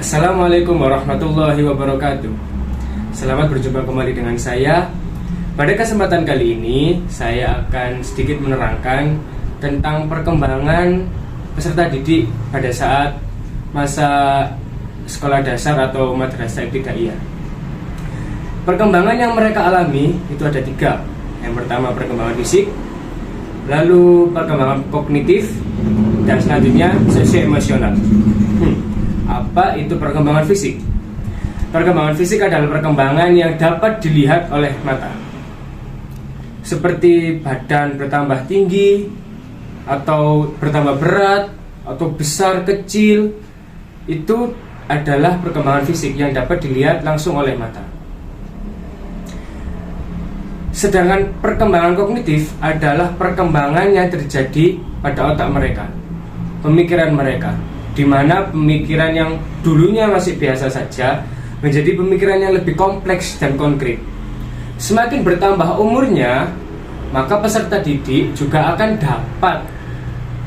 Assalamualaikum warahmatullahi wabarakatuh. Selamat berjumpa kembali dengan saya. Pada kesempatan kali ini, saya akan sedikit menerangkan tentang perkembangan peserta didik pada saat masa sekolah dasar atau madrasah ibtidaiyah. Perkembangan yang mereka alami itu ada 3. Yang pertama perkembangan fisik, lalu perkembangan kognitif, dan selanjutnya sosio-emosional. Apa itu perkembangan fisik? Perkembangan fisik adalah perkembangan yang dapat dilihat oleh mata, seperti badan bertambah tinggi, atau bertambah berat, atau besar, kecil. Itu adalah perkembangan fisik yang dapat dilihat langsung oleh mata. Sedangkan perkembangan kognitif adalah perkembangan yang terjadi pada otak mereka, pemikiran mereka, di mana pemikiran yang dulunya masih biasa saja menjadi pemikiran yang lebih kompleks dan konkret. Semakin bertambah umurnya, maka peserta didik juga akan dapat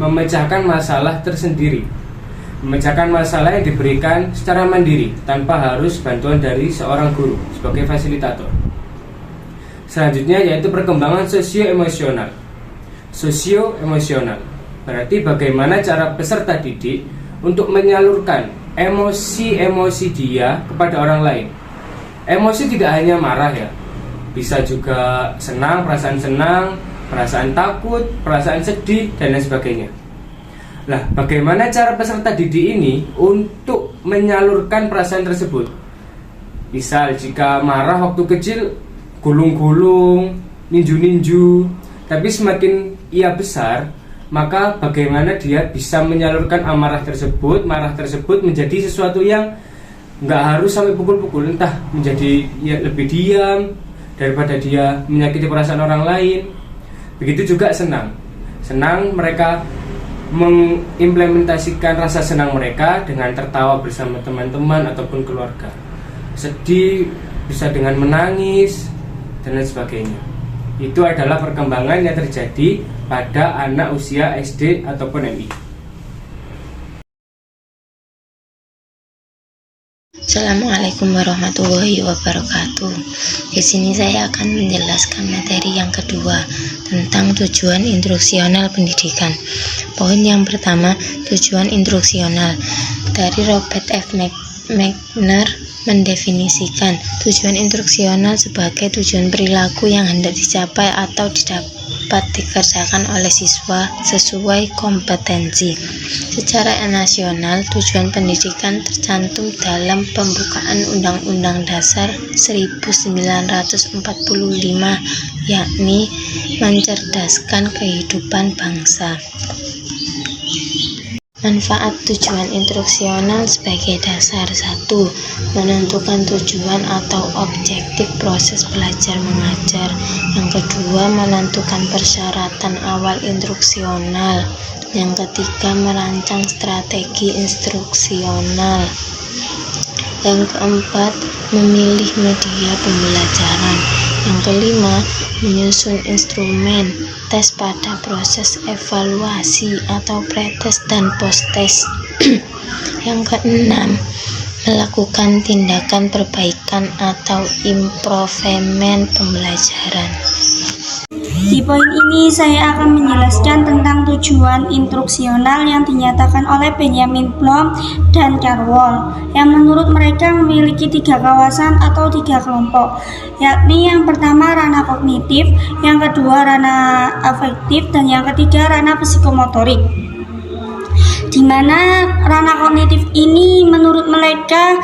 memecahkan masalah tersendiri, memecahkan masalah yang diberikan secara mandiri tanpa harus bantuan dari seorang guru sebagai fasilitator. Selanjutnya yaitu perkembangan sosio-emosional. Sosio-emosional berarti bagaimana cara peserta didik untuk menyalurkan emosi-emosi dia kepada orang lain. Emosi tidak hanya marah ya, bisa juga senang, perasaan takut, perasaan sedih, dan lain sebagainya. Nah, bagaimana cara peserta didik ini untuk menyalurkan perasaan tersebut? Misal jika marah waktu kecil, gulung-gulung, ninju-ninju, tapi semakin ia besar, maka bagaimana dia bisa menyalurkan marah tersebut menjadi sesuatu yang nggak harus sampai pukul-pukul, entah menjadi ya, lebih diam daripada dia menyakiti perasaan orang lain. Begitu juga senang mereka mengimplementasikan rasa senang mereka dengan tertawa bersama teman-teman ataupun keluarga. Sedih bisa dengan menangis dan lain sebagainya. Itu adalah perkembangan yang terjadi pada anak usia SD ataupun MI. Assalamualaikum warahmatullahi wabarakatuh. Di sini saya akan menjelaskan materi yang kedua tentang tujuan instruksional pendidikan. Poin yang pertama, tujuan instruksional. Dari Robert F. Wagner mendefinisikan tujuan instruksional sebagai tujuan perilaku yang hendak dicapai atau dapat dikerjakan oleh siswa sesuai kompetensi. Secara nasional, tujuan pendidikan tercantum dalam pembukaan Undang-Undang Dasar 1945, yakni mencerdaskan kehidupan bangsa. Manfaat tujuan instruksional sebagai dasar. 1. Menentukan tujuan atau objektif proses belajar mengajar. Yang kedua, menentukan persyaratan awal instruksional. Yang ketiga, merancang strategi instruksional. Yang keempat, memilih media pembelajaran. Yang kelima, menyusun instrumen tes pada proses evaluasi atau pretest dan posttest. Yang keenam, melakukan tindakan perbaikan atau improvement pembelajaran. Di poin ini saya akan menjelaskan tentang tujuan instruksional yang dinyatakan oleh Benjamin Bloom dan Carroll, yang menurut mereka memiliki 3 kawasan atau 3 kelompok, yakni yang pertama ranah kognitif, yang kedua ranah afektif, dan yang ketiga ranah psikomotorik. Di mana ranah kognitif ini menurut mereka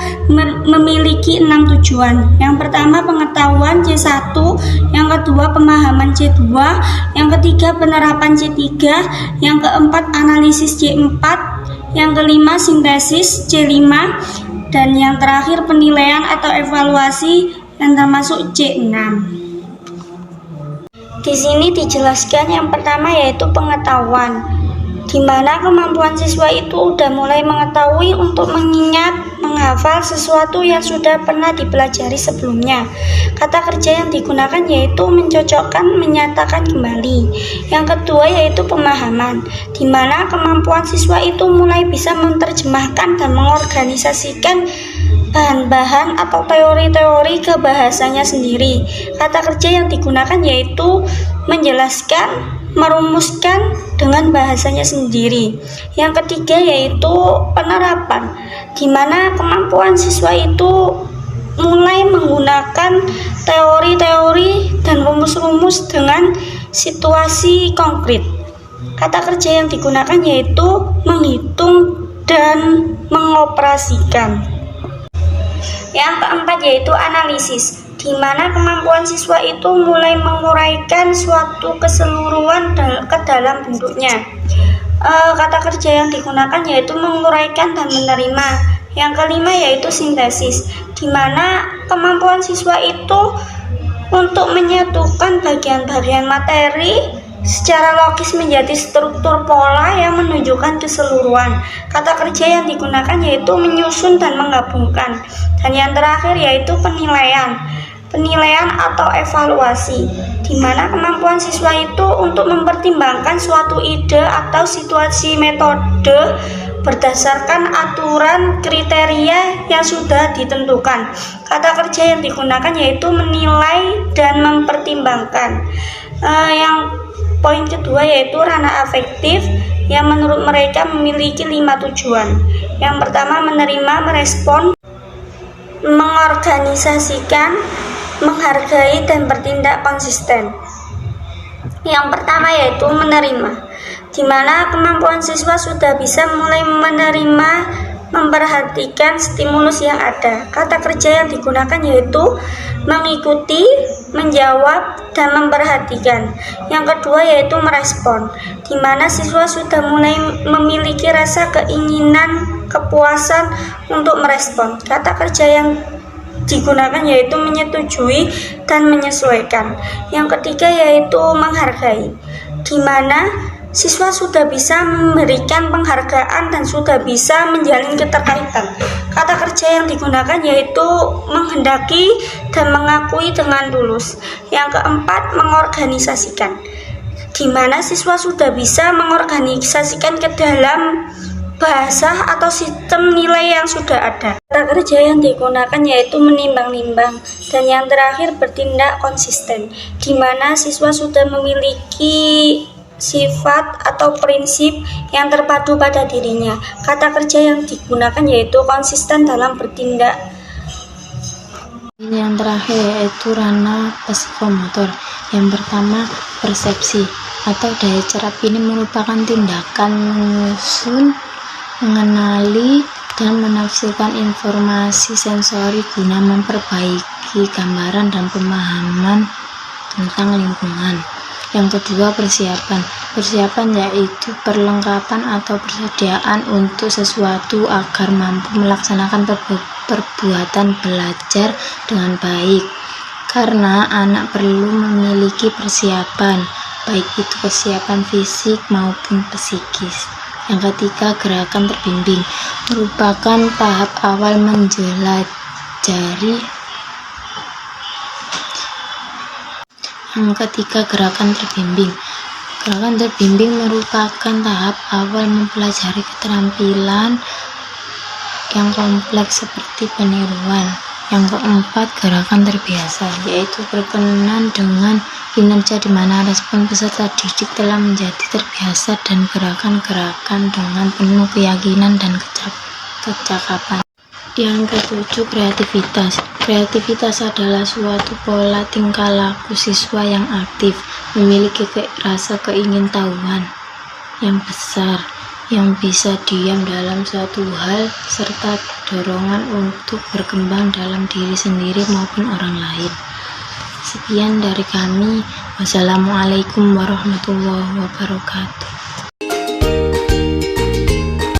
memiliki 6 tujuan. Yang pertama pengetahuan C1, yang kedua pemahaman C2, yang ketiga penerapan C3, yang keempat analisis C4, yang kelima sintesis C5, dan yang terakhir penilaian atau evaluasi yang termasuk C6. Di sini dijelaskan yang pertama yaitu pengetahuan, di mana kemampuan siswa itu sudah mulai mengetahui untuk mengingat, menghafal sesuatu yang sudah pernah dipelajari sebelumnya. Kata kerja yang digunakan yaitu mencocokkan, menyatakan kembali. Yang kedua yaitu pemahaman, di mana kemampuan siswa itu mulai bisa menerjemahkan dan mengorganisasikan bahan-bahan atau teori-teori ke bahasanya sendiri. Kata kerja yang digunakan yaitu menjelaskan, merumuskan dengan bahasanya sendiri. Yang ketiga yaitu penerapan, di mana kemampuan siswa itu mulai menggunakan teori-teori dan rumus-rumus dengan situasi konkret. Kata kerja yang digunakan yaitu menghitung dan mengoperasikan. Yang keempat yaitu analisis, di mana kemampuan siswa itu mulai menguraikan suatu keseluruhan ke dalam bentuknya. Kata kerja yang digunakan yaitu menguraikan dan menerima. Yang kelima yaitu sintesis, di mana kemampuan siswa itu untuk menyatukan bagian-bagian materi secara logis menjadi struktur pola yang menunjukkan keseluruhan. Kata kerja yang digunakan yaitu menyusun dan menggabungkan. Dan yang terakhir yaitu penilaian atau evaluasi, di mana kemampuan siswa itu untuk mempertimbangkan suatu ide atau situasi metode berdasarkan aturan kriteria yang sudah ditentukan. Kata kerja yang digunakan yaitu menilai dan mempertimbangkan. Yang poin kedua yaitu ranah afektif, yang menurut mereka memiliki 5 tujuan. Yang pertama menerima, merespon, mengorganisasikan, menghargai, dan bertindak konsisten. Yang pertama yaitu menerima, di mana kemampuan siswa sudah bisa mulai menerima, memperhatikan stimulus yang ada. Kata kerja yang digunakan yaitu mengikuti, menjawab, dan memperhatikan. Yang kedua yaitu merespon, di mana siswa sudah mulai memiliki rasa keinginan, kepuasan untuk merespon. Kata kerja yang digunakan yaitu menyetujui dan menyesuaikan. Yang ketiga yaitu menghargai, di mana siswa sudah bisa memberikan penghargaan dan sudah bisa menjalin keterkaitan. Kata kerja yang digunakan yaitu menghendaki dan mengakui dengan tulus. Yang keempat mengorganisasikan, di mana siswa sudah bisa mengorganisasikan ke dalam bahasa atau sistem nilai yang sudah ada. Kata kerja yang digunakan yaitu menimbang-nimbang. Dan yang terakhir bertindak konsisten, di mana siswa sudah memiliki sifat atau prinsip yang terpadu pada dirinya. Kata kerja yang digunakan yaitu konsisten dalam bertindak. Yang terakhir yaitu ranah psikomotor. Yang pertama persepsi atau daya cerap, ini merupakan tindakan menyusun, mengenali, dan menafsirkan informasi sensori guna memperbaiki gambaran dan pemahaman tentang lingkungan. Yang kedua persiapan yaitu perlengkapan atau persediaan untuk sesuatu agar mampu melaksanakan perbuatan belajar dengan baik, karena anak perlu memiliki persiapan, baik itu persiapan fisik maupun psikis. Yang ketiga gerakan terbimbing, merupakan tahap awal menjelajari. Yang ketiga gerakan terbimbing. Gerakan terbimbing merupakan tahap awal mempelajari keterampilan yang kompleks seperti peniruan. Yang keempat gerakan terbiasa, yaitu berkenan dengan kinerja di mana respon peserta didik telah menjadi terbiasa dan gerakan-gerakan dengan penuh keyakinan dan kecakapan. Yang ketujuh kreativitas. Kreativitas adalah suatu pola tingkah laku siswa yang aktif, memiliki rasa keingintahuan yang besar, yang bisa diam dalam suatu hal, serta dorongan untuk berkembang dalam diri sendiri maupun orang lain. Sekian dari kami. Wassalamualaikum warahmatullahi wabarakatuh.